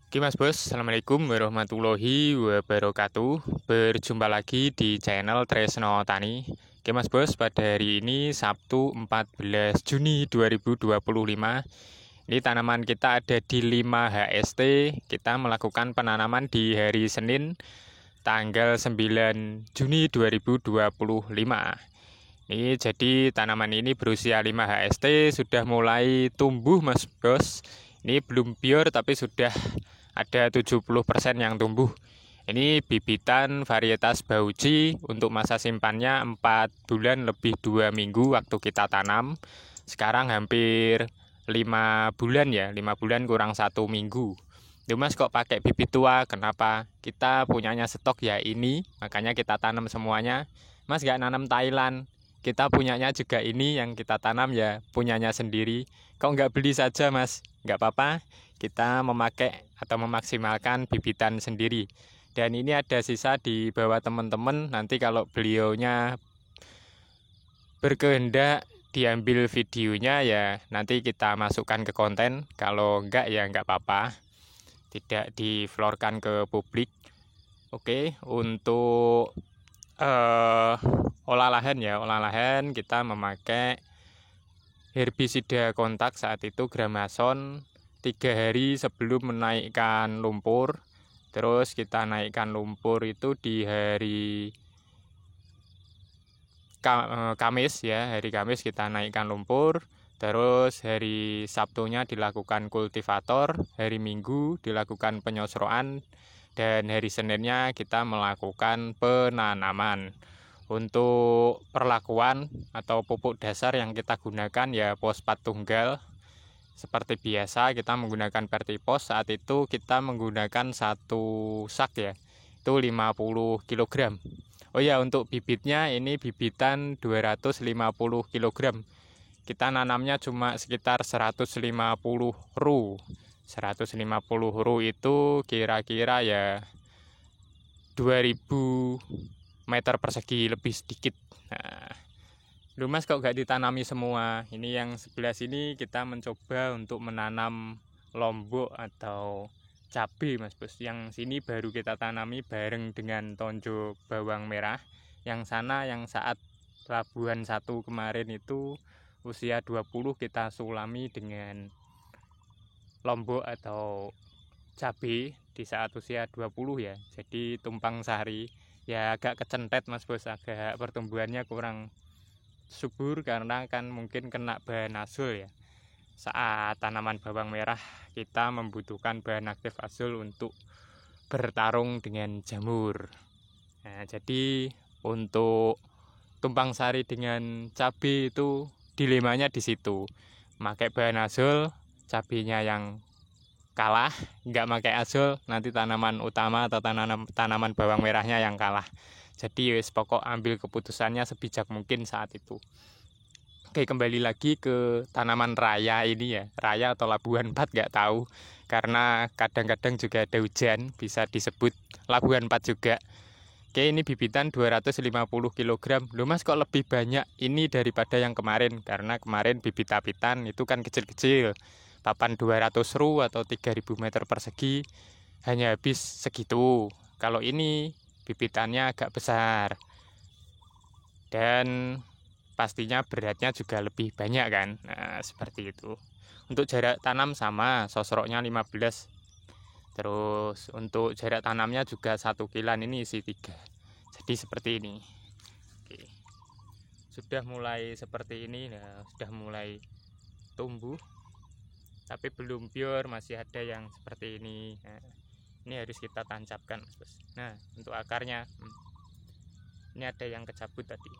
Oke Mas Bos, Assalamualaikum warahmatullahi wabarakatuh. Berjumpa lagi di channel Tresno Tani. Oke Mas Bos, pada hari ini Sabtu 14 Juni 2025. Ini tanaman kita ada di 5 HST. Kita melakukan penanaman di hari Senin tanggal 9 Juni 2025. Ini jadi tanaman ini berusia 5 HST, sudah mulai tumbuh Mas Bos. Ini belum bior tapi sudah ada 70% yang tumbuh. Ini bibitan varietas Bauci, untuk masa simpannya 4 bulan lebih 2 minggu waktu kita tanam. Sekarang hampir 5 bulan ya, 5 bulan kurang 1 minggu. Duh Mas kok pakai bibit tua? Kenapa? Kita punyanya stok ya ini, makanya kita tanam semuanya. Mas gak nanam Thailand, kita punyanya juga ini yang kita tanam ya punyanya sendiri. Kok nggak beli saja Mas? Nggak apa-apa, kita memakai atau memaksimalkan bibitan sendiri. Dan ini ada sisa di bawah teman-teman, nanti kalau beliaunya berkehendak diambil videonya ya nanti kita masukkan ke konten. Kalau enggak ya enggak apa-apa, tidak diflorkan ke publik. Oke, untuk olah lahan kita memakai herbisida kontak saat itu Gramason 3 hari sebelum menaikkan lumpur. Terus kita naikkan lumpur itu di hari Kamis ya, hari Kamis kita naikkan lumpur. Terus hari Sabtunya dilakukan kultivator, hari Minggu dilakukan penyosroan, dan hari Seninnya kita melakukan penanaman. Untuk perlakuan atau pupuk dasar yang kita gunakan ya fosfat tunggal. Seperti biasa kita menggunakan Vertipos. Saat itu kita menggunakan 1 sak ya, itu 50 kg. Oh ya, untuk bibitnya ini bibitan 250 kg. Kita nanamnya cuma sekitar 150 ru. 150 ru itu kira-kira ya 2000 meter persegi lebih sedikit. Nah, lu Mas kok gak ditanami semua? Ini yang sebelah sini kita mencoba untuk menanam lombok atau cabai Mas Bos. Yang sini baru kita tanami bareng dengan tonjo bawang merah. Yang sana yang saat Labuhan 1 kemarin itu usia 20 kita sulami dengan lombok atau cabai di saat usia 20 ya. Jadi tumpang sari. Ya agak kecentet Mas Bos, agak pertumbuhannya kurang subur karena kan mungkin kena bahan asul ya. Saat tanaman bawang merah kita membutuhkan bahan aktif asul untuk bertarung dengan jamur. Nah, jadi untuk tumpang sari dengan cabai itu dilemanya di situ. Pakai bahan asul, cabainya yang kalah, nggak pakai asul, nanti tanaman utama atau tanaman bawang merahnya yang kalah. Jadi wis pokok ambil keputusannya sebijak mungkin saat itu. Oke, kembali lagi ke tanaman raya ini ya, raya atau Labuhan 4 nggak tahu, karena kadang-kadang juga ada hujan, bisa disebut Labuhan 4 juga. Oke, ini bibitan 250 kg. Loh Mas kok lebih banyak ini daripada yang kemarin? Karena kemarin bibit apitan itu kan kecil-kecil, papan 200 ru atau 3000 meter persegi hanya habis segitu. Kalau ini bibitannya agak besar dan pastinya beratnya juga lebih banyak kan. Nah, seperti itu. Untuk jarak tanam sama, sosroknya 15. Terus untuk jarak tanamnya juga 1 kilan, ini isi 3. Jadi seperti ini. Oke. Sudah mulai seperti ini, nah, sudah mulai tumbuh. Tapi belum bior, masih ada yang seperti ini. Nah, ini harus kita tancapkan. Nah, untuk akarnya ini ada yang kecabut tadi.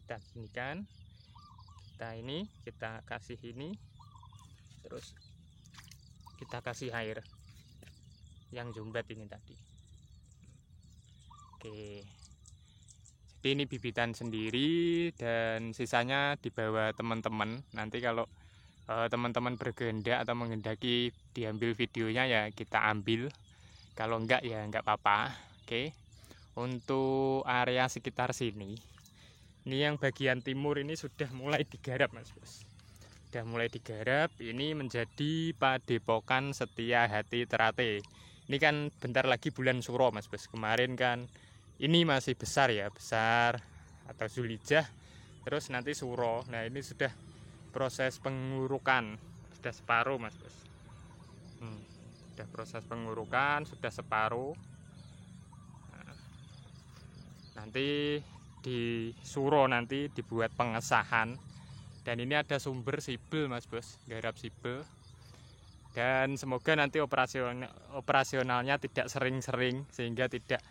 Kita ginikan, kita kasih ini, terus kita kasih air yang jumbat ini tadi. Oke, jadi ini bibitan sendiri dan sisanya dibawa teman-teman. Nanti kalau teman-teman berkehendak atau menghendaki diambil videonya ya kita ambil, kalau enggak ya enggak apa-apa. Oke, untuk area sekitar sini, ini yang bagian timur ini sudah mulai digarap Mas Bos. Udah mulai digarap. Ini menjadi Padepokan Setia Hati Terate. Ini kan bentar lagi bulan Suro Mas Bos. Kemarin kan ini masih besar ya, besar atau Zulhijjah. Terus nanti Suro. Nah ini sudah proses pengurukan, sudah separuh Mas Bos. Sudah proses pengurukan, sudah separuh. Nah, nanti di Suro nanti dibuat pengesahan. Dan ini ada sumber sibel Mas Bos, garap sibel. Dan semoga nanti operasionalnya tidak sering-sering sehingga tidak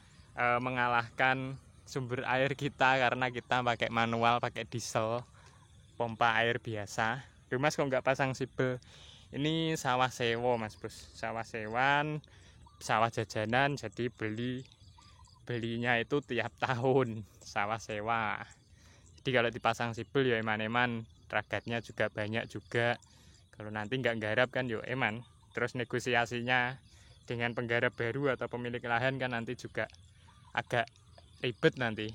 mengalahkan sumber air kita, karena kita pakai manual, pakai diesel, pompa air biasa. Duh Mas kok nggak pasang sibel? Ini sawah sewa Mas Bos, sawah sewan, sawah jajanan, jadi belinya itu tiap tahun, sawah sewa. Jadi kalau dipasang sibel ya eman-eman, ragatnya juga banyak juga. Kalau nanti nggak garap kan yo eman. Terus negosiasinya dengan penggarap baru atau pemilik lahan kan nanti juga agak ribet nanti.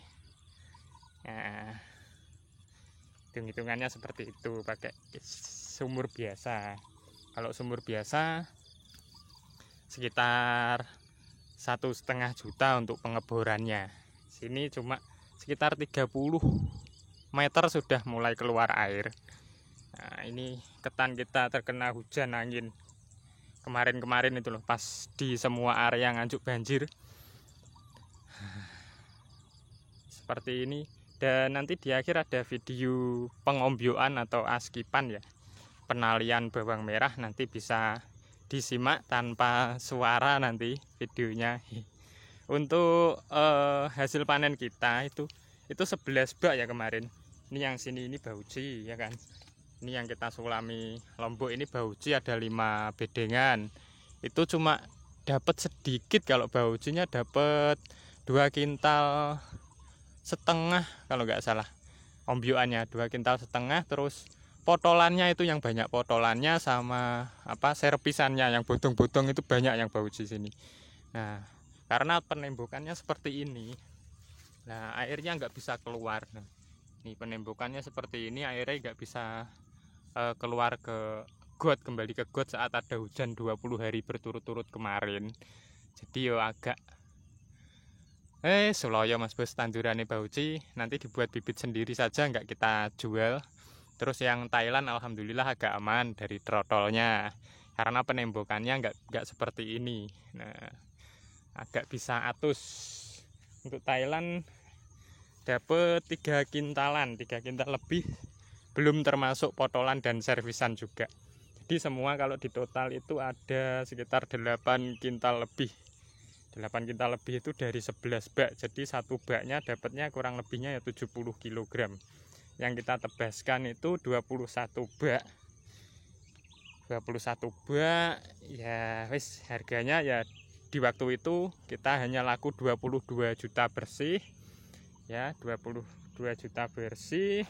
Nah, hitung-hitungannya seperti itu, pakai sumur biasa. Kalau sumur biasa sekitar 1,5 juta untuk pengeborannya. Sini cuma sekitar 30 meter sudah mulai keluar air. Nah, ini ketan kita terkena hujan angin kemarin itu loh, pas di semua area Nganjuk banjir seperti ini. Dan nanti di akhir ada video pengombyoan atau askipan ya, penalian bawang merah, nanti bisa disimak tanpa suara nanti videonya. Untuk hasil panen kita itu 11 bak ya kemarin. Ini yang sini ini bauci ya kan. Ini yang kita sulami Lombok ini bauci ada 5 bedengan. Itu cuma dapat sedikit, kalau baucinya dapat 2,5 kintal kalau nggak salah. Ombyoannya 2,5 kintal. Terus potolannya itu yang banyak potolannya, sama serpisannya yang bodong-bodong itu banyak yang bauci sini. Nah, karena penembokannya seperti ini. Nah, airnya nggak bisa keluar. Nah, ini penembokannya seperti ini, airnya nggak bisa keluar ke got, kembali ke got saat ada hujan 20 hari berturut-turut kemarin. Jadi yo agak Suloyo Mas Bos, tandurane bauci nanti dibuat bibit sendiri saja, nggak kita jual. Terus yang Thailand alhamdulillah agak aman dari trotolnya, karena penembokannya nggak seperti ini. Nah, agak bisa atus. Untuk Thailand dapat 3 kintalan, 3 kintal lebih, belum termasuk potolan dan servisan juga. Jadi semua kalau di total itu ada sekitar 8 kintal lebih. 8 kintal lebih itu dari 11 bak. Jadi satu baknya dapatnya kurang lebihnya ya 70 kg. Yang kita tebaskan itu 21 bak. 21 bak ya wis, harganya ya di waktu itu kita hanya laku 22 juta bersih ya, 22 juta bersih.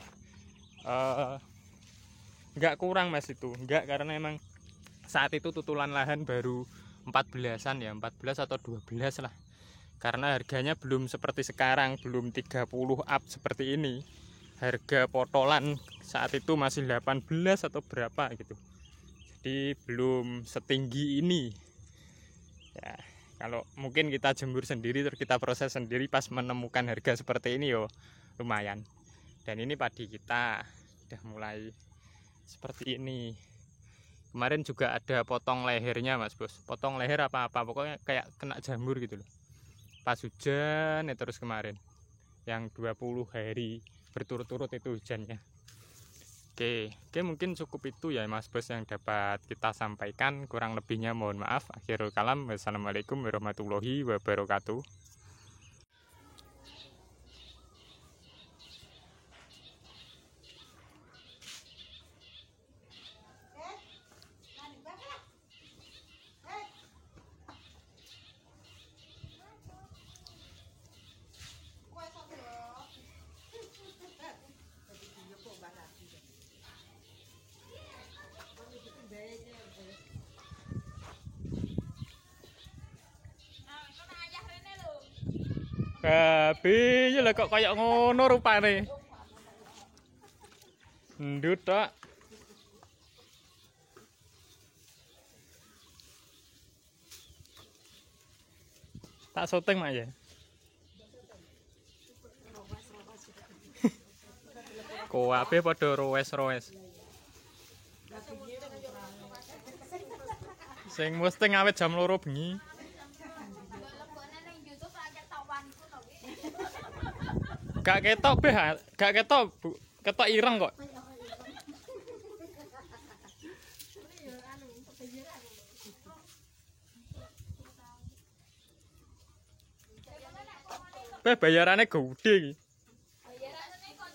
Enggak kurang Mas, itu enggak, karena emang saat itu tutulan lahan baru 14-an ya, 14 atau 12 lah. Karena harganya belum seperti sekarang, belum 30 up seperti ini. Harga potolan saat itu masih 18 atau berapa gitu. Jadi belum setinggi ini. Ya, kalau mungkin kita jemur sendiri terus kita proses sendiri, pas menemukan harga seperti ini yo lumayan. Dan ini padi kita udah mulai seperti ini. Kemarin juga ada potong lehernya Mas Bos, potong leher apa-apa, pokoknya kayak kena jamur gitu loh. Pas hujan ya, terus kemarin yang 20 hari berturut-turut itu hujannya. Oke, mungkin cukup itu ya Mas Bos yang dapat kita sampaikan. Kurang lebihnya mohon maaf. Akhirul kalam, wassalamualaikum warahmatullahi wabarakatuh. Piye lah kok kayak ngono rupane. Ndut tok. Tak syuting mak ya. Kowape padha roes-roes. Sing mesti ngawet jam 2 bengi. Gak ketok be, gak ketok, Bu. Ketok ireng kok. Be bayarannya gede iki. Bayarannya kok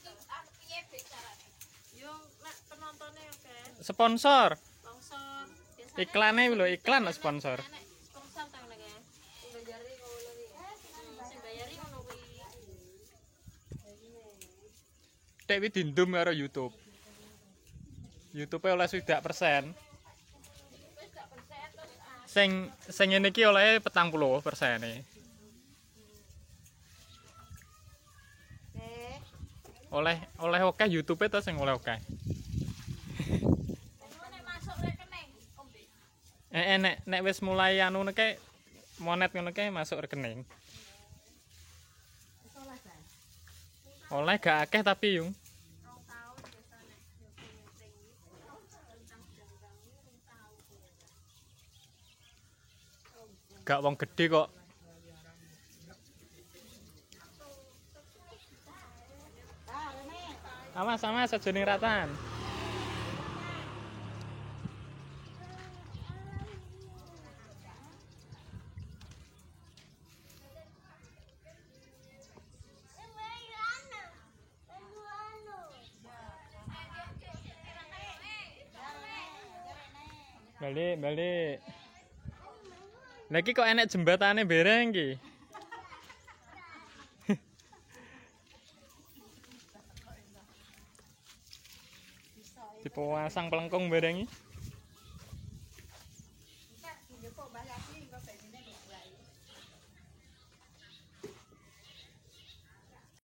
piye bicarane? Yo nek penontonnya oke. Sponsor. Sponsor. Iklannya lho, iklan sponsor. Sponsor ta ngene ya. Sing bayari kok lho. Sing bayari ngono kuwi. Dek wi dindum karo YouTube. YouTube oleh 1% sing ngene iki oleh 40% e. Oleh oke YouTube to sing oleh oke. Nek masuk rekening, ombe. Nek wis mulai anu nek monet ngono ke masuk rekening. Oleh gak akeh tapi yung. 2 tahun biasane. Gak wong gede kok. Sama sejenis ratan. Balik. Lagi kok enek jembatane bereng iki. Dipasang pelengkung bareng iki.